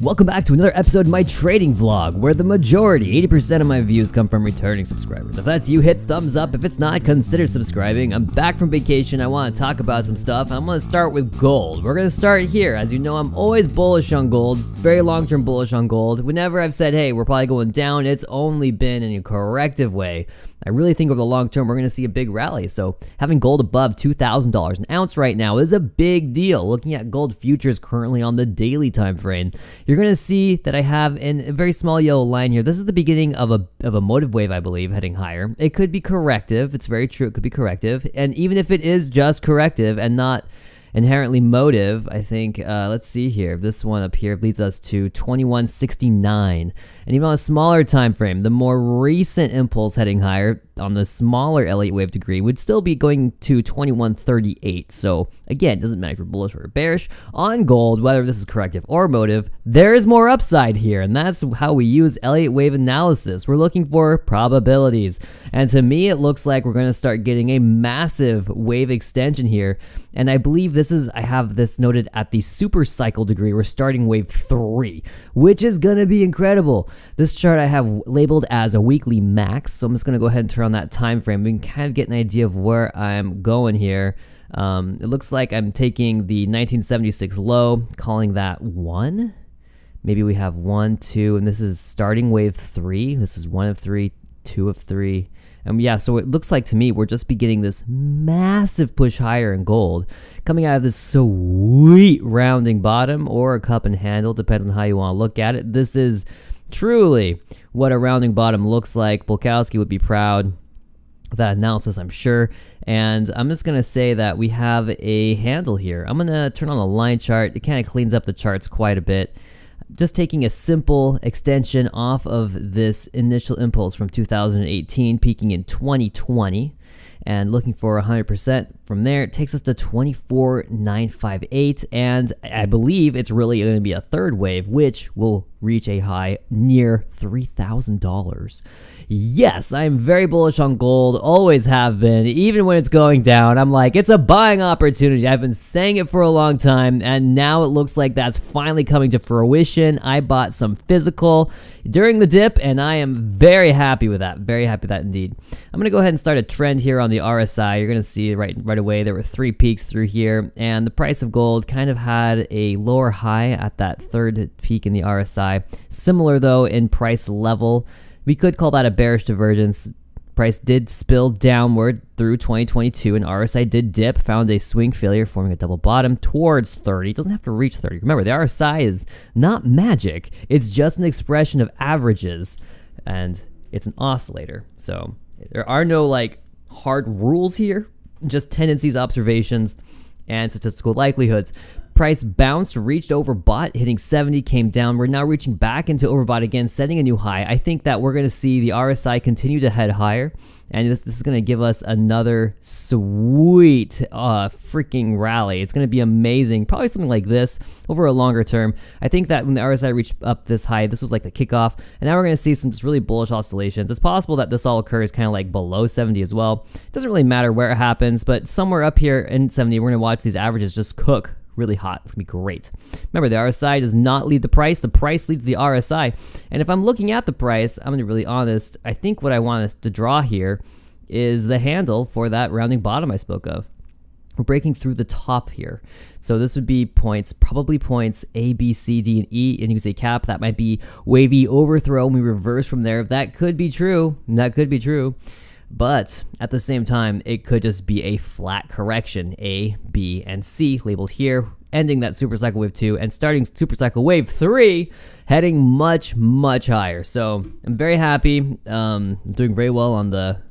Welcome back to another episode of my trading vlog, where the majority, 80% of my views come from returning subscribers. If that's you, hit thumbs up. If it's not, consider subscribing. I'm back from vacation. I want to talk about some stuff. I'm going to start with gold. We're going to start here. As you know, I'm always bullish on gold, very long-term bullish on gold. Whenever I've said, hey, we're probably going down, it's only been in a corrective way. I really think over the long term, we're going to see a big rally. So having gold above $2,000 an ounce right now is a big deal. Looking at gold futures currently on the daily time frame, you're going to see that I have in a very small yellow line here. This is the beginning of a motive wave, I believe, heading higher. It could be corrective. It's very true. It could be corrective. And even if it is just corrective and not inherently motive, I think, let's see here. This one up here leads us to 2169. And even on a smaller time frame, the more recent impulse heading higher on the smaller Elliott wave degree would still be going to 2138. So again, it doesn't matter if you're bullish or bearish on gold, whether this is corrective or motive, there is more upside here. And that's how we use Elliott wave analysis. We're looking for probabilities. And to me, it looks like we're going to start getting a massive wave extension here. And I believe I have this noted at the super cycle degree. We're starting wave 3, which is going to be incredible. This chart I have labeled as a weekly max. So I'm just going to go ahead and turn on that time frame. We can kind of get an idea of where I'm going here. It looks like I'm taking the 1976 low, calling that 1. Maybe we have 1, 2, and this is starting wave 3. This is 1 of 3, 2 of 3. And yeah, so it looks like to me we're just beginning this massive push higher in gold, coming out of this sweet rounding bottom or a cup and handle, depends on how you want to look at it. This is truly what a rounding bottom looks like. Bulkowski would be proud of that analysis, I'm sure. And I'm just going to say that we have a handle here. I'm going to turn on a line chart. It kind of cleans up the charts quite a bit. Just taking a simple extension off of this initial impulse from 2018, peaking in 2020, and looking for 100% from there. It takes us to 24,958, and I believe it's really going to be a third wave, which will reach a high near $3,000. Yes, I'm very bullish on gold, always have been. Even when it's going down, I'm like, it's a buying opportunity. I've been saying it for a long time, and now it looks like that's finally coming to fruition. I bought some physical during the dip, and I am very happy with that. Very happy with that indeed. I'm going to go ahead and start a trend here on the RSI. You're going to see right away there were 3 peaks through here, and the price of gold kind of had a lower high at that third peak in the RSI. Similar, though, in price level. We could call that a bearish divergence. Price did spill downward through 2022, and RSI did dip, found a swing failure, forming a double bottom towards 30. It doesn't have to reach 30. Remember, the RSI is not magic. It's just an expression of averages, and it's an oscillator. So there are no like hard rules here, just tendencies, observations, and statistical likelihoods. Price bounced, reached overbought, hitting 70, came down. We're now reaching back into overbought again, setting a new high. I think that we're going to see the RSI continue to head higher, and this is going to give us another sweet freaking rally. It's going to be amazing. Probably something like this over a longer term. I think that when the RSI reached up this high, this was like the kickoff, and now we're going to see some just really bullish oscillations. It's possible that this all occurs kind of like below 70 as well. It doesn't really matter where it happens, but somewhere up here in 70, we're going to watch these averages just cook really hot. It's gonna be great. Remember, the RSI does not lead the price leads the RSI. And if I'm looking at the price, I'm gonna be really honest, I think what I want us to draw here is the handle for that rounding bottom I spoke of. We're breaking through the top here. So this would be points, probably points A, B, C, D, and E, and you can say cap. That might be wavy overthrow, and we reverse from there. That could be true. That could be true. But at the same time, it could just be a flat correction. A, B, and C labeled here, ending that supercycle wave 2 and starting supercycle wave 3, heading much, much higher. So I'm very happy. I'm doing very well on the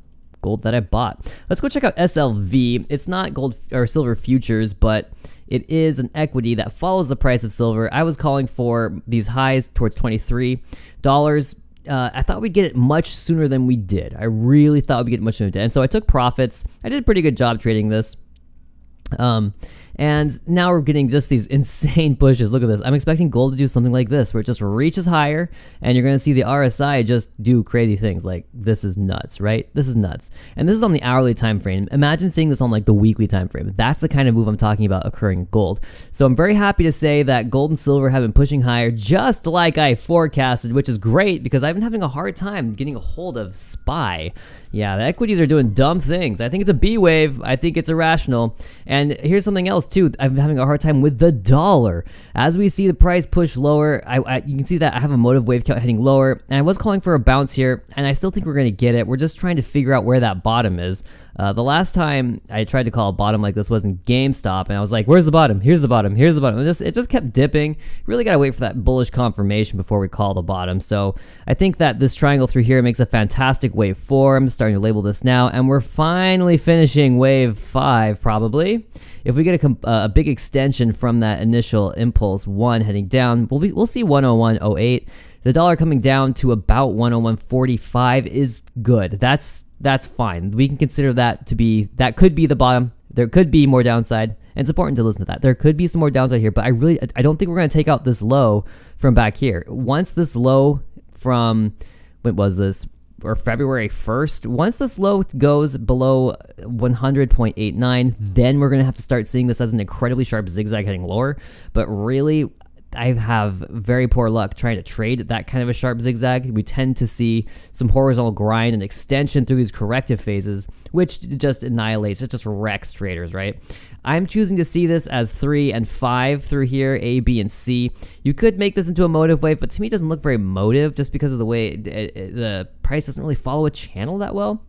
gold that I bought. Let's go check out SLV. It's not gold or silver futures, but it is an equity that follows the price of silver. I was calling for these highs towards $23. I thought we'd get it much sooner than we did. I really thought we'd get it much sooner than we did. And so I took profits. I did a pretty good job trading this. And now we're getting just these insane pushes. Look at this. I'm expecting gold to do something like this, where it just reaches higher, and you're going to see the RSI just do crazy things. Like, this is nuts, right? This is nuts. And this is on the hourly time frame. Imagine seeing this on like the weekly time frame. That's the kind of move I'm talking about occurring in gold. So I'm very happy to say that gold and silver have been pushing higher, just like I forecasted, which is great because I've been having a hard time getting a hold of SPY. Yeah, the equities are doing dumb things. I think it's a B wave. I think it's irrational. And here's something else too. I'm having a hard time with the dollar. As we see the price push lower, you can see that I have a motive wave count heading lower. And I was calling for a bounce here, and I still think we're going to get it. We're just trying to figure out where that bottom is. The last time I tried to call a bottom like this was in GameStop, and I was like, where's the bottom? Here's the bottom. Here's the bottom. It just kept dipping. Really got to wait for that bullish confirmation before we call the bottom. So I think that this triangle through here makes a fantastic wave 4. I'm starting to label this now, and we're finally finishing wave 5 probably. If we get a big extension from that initial impulse 1 heading down, we'll see 101.08. The dollar coming down to about 101.45 is good. That's fine. We can consider that that could be the bottom. There could be more downside, and it's important to listen to that. There could be some more downside here, but I don't think we're going to take out this low from back here. Once this low from, when was this? Or February 1st, once this low goes below 100.89, then we're going to have to start seeing this as an incredibly sharp zigzag heading lower. But really, I have very poor luck trying to trade that kind of a sharp zigzag. We tend to see some horizontal grind and extension through these corrective phases, which just annihilates, it just wrecks traders, right? I'm choosing to see this as 3 and 5 through here, A, B, and C. You could make this into a motive wave, but to me it doesn't look very motive just because of the way the price doesn't really follow a channel that well.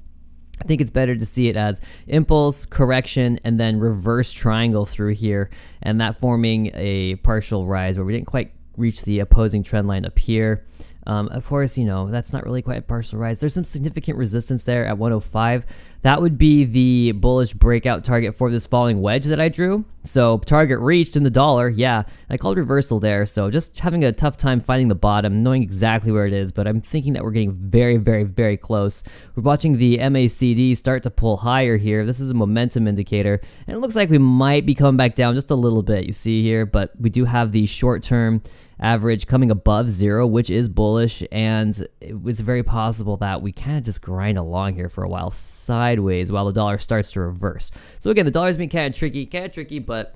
I think it's better to see it as impulse, correction, and then reverse triangle through here, and that forming a partial rise where we didn't quite reach the opposing trend line up here. Of course, you know, that's not really quite a partial rise. There's some significant resistance there at 105. That would be the bullish breakout target for this falling wedge that I drew. So target reached in the dollar, yeah. I called reversal there, so just having a tough time finding the bottom, knowing exactly where it is, but I'm thinking that we're getting very, very, very close. We're watching the MACD start to pull higher here. This is a momentum indicator, and it looks like we might be coming back down just a little bit, you see here, but we do have the short-term average coming above 0, which is bullish, and it's very possible that we kind of just grind along here for a while sideways while the dollar starts to reverse. So again, the dollar's been kind of tricky, but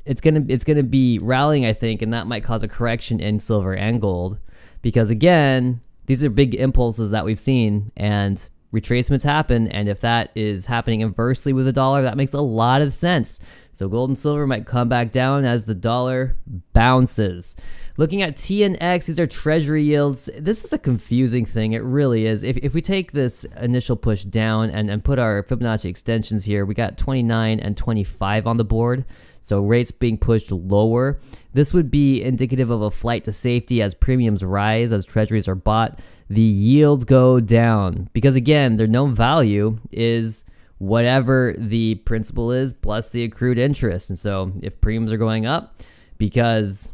it's gonna be rallying, I think, and that might cause a correction in silver and gold, because again, these are big impulses that we've seen, and retracements happen, and if that is happening inversely with the dollar, that makes a lot of sense. So gold and silver might come back down as the dollar bounces. Looking at T and X, these are treasury yields. This is a confusing thing, it really is. If we take this initial push down and put our Fibonacci extensions here, we got 29 and 25 on the board. So rates being pushed lower. This would be indicative of a flight to safety as premiums rise, as treasuries are bought. The yields go down because, again, their known value is whatever the principal is plus the accrued interest. And so if premiums are going up because,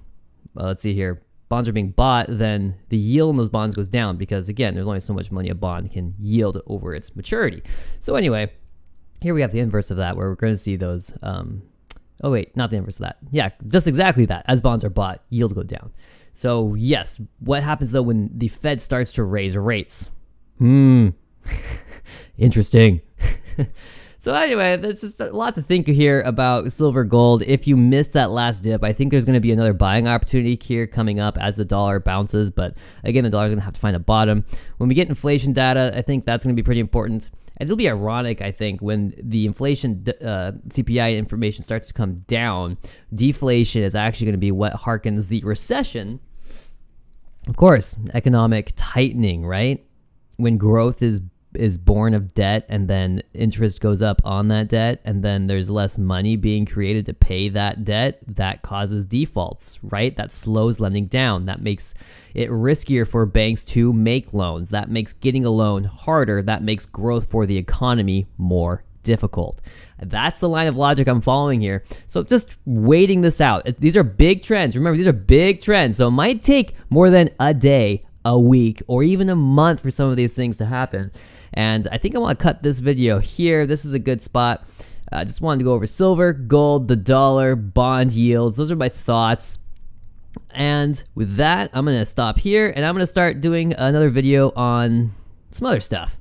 well, let's see here, bonds are being bought, then the yield on those bonds goes down because, again, there's only so much money a bond can yield over its maturity. So anyway, here we have the inverse of that, where we're going to see those oh wait, not the inverse of that. Yeah, just exactly that. As bonds are bought, yields go down. So yes, what happens though when the Fed starts to raise rates? Interesting. So anyway, there's just a lot to think here about silver gold. If you missed that last dip, I think there's going to be another buying opportunity here coming up as the dollar bounces. But again, the dollar's going to have to find a bottom. When we get inflation data, I think that's going to be pretty important. And it'll be ironic, I think, when the inflation CPI information starts to come down. Deflation is actually going to be what harkens the recession. Of course, economic tightening, right? When growth is born of debt, and then interest goes up on that debt, and then there's less money being created to pay that debt, that causes defaults, right? That slows lending down. That makes it riskier for banks to make loans. That makes getting a loan harder. That makes growth for the economy more difficult. That's the line of logic I'm following here. So just waiting this out. These are big trends. Remember, these are big trends. So it might take more than a day, a week, or even a month for some of these things to happen. And I think I want to cut this video here. This is a good spot. I just wanted to go over silver, gold, the dollar, bond yields. Those are my thoughts. And with that, I'm going to stop here and I'm going to start doing another video on some other stuff.